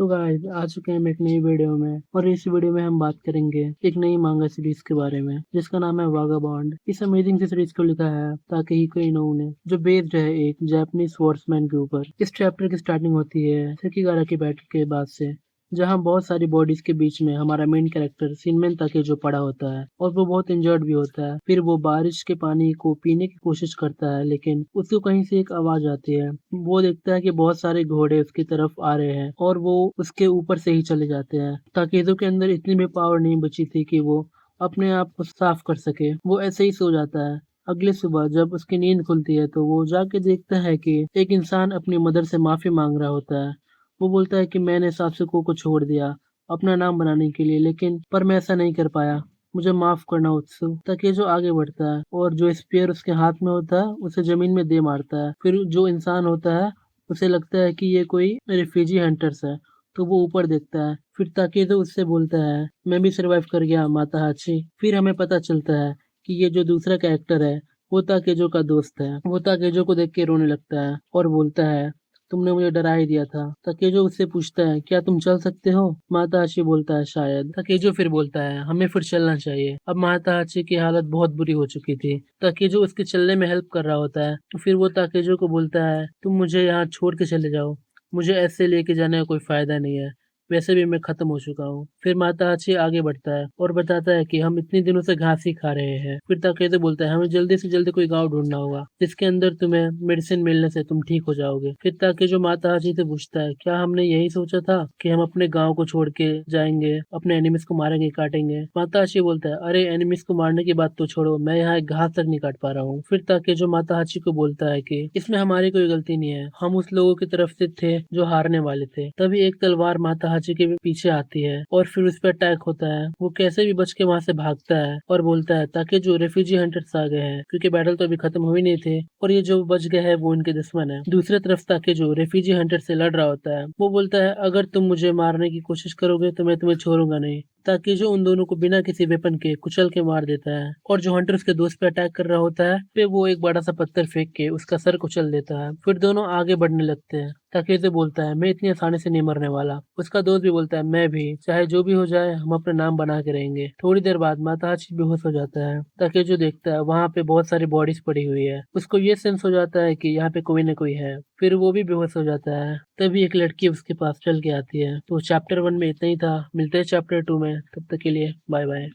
तो गाइस आ चुके हैं हम एक नई वीडियो में और इस वीडियो में हम बात करेंगे एक नई मांगा सीरीज के बारे में जिसका नाम है वागाबॉन्ड। इस अमेजिंग सी सीरीज को लिखा है ताकेहिको इनोue ने, जो बेस्ड है एक जापानीज स्वॉर्ड्समैन के ऊपर। इस चैप्टर की स्टार्टिंग होती है सेकिगारा की बैटल के बाद से, जहाँ बहुत सारी बॉडीज के बीच में हमारा मेन कैरेक्टर सिनमेन ताके जो पड़ा होता है और वो बहुत इंजर्ड भी होता है। फिर वो बारिश के पानी को पीने की कोशिश करता है, लेकिन उसको कहीं से एक आवाज आती है। वो देखता है कि बहुत सारे घोड़े उसकी तरफ आ रहे हैं और वो उसके ऊपर से ही चले जाते हैं। ताकेजो के अंदर इतनी भी पावर नहीं बची थी कि वो अपने आप को साफ कर सके। वो ऐसे ही सो जाता है। अगली सुबह जब उसकी नींद खुलती है तो वो जाके देखता है कि एक इंसान अपनी मदर से माफी मांग रहा होता है। वो बोलता है कि मैंने सात्सुको को छोड़ दिया अपना नाम बनाने के लिए, लेकिन पर मैं ऐसा नहीं कर पाया, मुझे माफ करना उत्सु। ताकेजो आगे बढ़ता है और जो स्पेयर उसके हाथ में होता है उसे जमीन में दे मारता है। फिर जो इंसान होता है उसे लगता है कि ये कोई रिफ्यूजी हंटर्स है, तो वो ऊपर देखता है। फिर ताकेजो उससे बोलता है मैं भी सरवाइव कर गया माता हाची। फिर हमें पता चलता है कि ये जो दूसरा कैरेक्टर है वो ताकेजो का दोस्त है। वो ताकेजो को देख के रोने लगता है और बोलता है तुमने मुझे डरा ही दिया था। ताकेजो उससे पूछता है क्या तुम चल सकते हो? माताहाशी बोलता है शायद। ताकेजो फिर बोलता है हमें फिर चलना चाहिए। अब माताहाशी की हालत बहुत बुरी हो चुकी थी। ताकेजो उसके चलने में हेल्प कर रहा होता है, तो फिर वो ताकेजो को बोलता है तुम मुझे यहाँ छोड़ के चले जाओ, मुझे ऐसे लेके जाने का कोई फायदा नहीं है, वैसे भी मैं खत्म हो चुका हूँ। फिर माताहाची आगे बढ़ता है और बताता है कि हम इतने दिनों से घास ही खा रहे हैं। फिर ताकेजो बोलता है हमें जल्दी से जल्दी कोई गांव ढूंढना होगा जिसके अंदर तुम्हें मेडिसिन मिलने से तुम ठीक हो जाओगे। फिर ताकेजो माताहाची से पूछता है क्या हमने यही सोचा था कि हम अपने गाँव को छोड़ के जाएंगे, अपने एनिमीज को मारेंगे काटेंगे? माताहाची बोलता है अरे एनिमीज को मारने की बात तो छोड़ो, मैं यहाँ एक घास तक नहीं काट पा रहा हूँ। फिर ताकेजो माताहाची को बोलता है कि इसमें हमारी कोई गलती नहीं है, हम उस लोगों की तरफ से थे जो हारने वाले थे। तभी एक तलवार माताहाची के पीछे आती है और फिर उस पर अटैक होता है। वो कैसे भी बच के वहां से भागता है और बोलता है ताकि जो रेफ्यूजी हंटर्स आ गए हैं, क्योंकि बैटल तो अभी खत्म हुई नहीं थे और ये जो बच गए हैं वो इनके दुश्मन है। दूसरी तरफ ताकि जो रेफ्यूजी हंटर से लड़ रहा होता है वो बोलता है अगर तुम मुझे मारने की कोशिश करोगे तो मैं तुम्हें छोड़ूंगा नहीं। ताकि जो उन दोनों को बिना किसी वेपन के कुचल के मार देता है और जो हंटर उसके दोस्त पे अटैक कर रहा होता है पे वो एक बड़ा सा पत्थर फेंक के उसका सर कुचल देता है। फिर दोनों आगे बढ़ने लगते हैं। ताकेज़ो बोलता है मैं इतनी आसानी से नहीं मरने वाला। उसका दोस्त भी बोलता है मैं भी, चाहे जो भी हो जाए हम अपना नाम बना के रहेंगे। थोड़ी देर बाद माताहाची बेहोश हो जाता है। ताकेज़ो देखता है वहाँ पे बहुत सारी बॉडीज पड़ी हुई है। उसको ये सेंस हो जाता है कि यहाँ पे कोई न कोई है। फिर वो भी बेहोश हो जाता है। तभी एक लड़की उसके पास चल के आती है। तो चैप्टर 1 में इतना ही था, मिलते हैं चैप्टर 2 में, तब तक के लिए बाय बाय।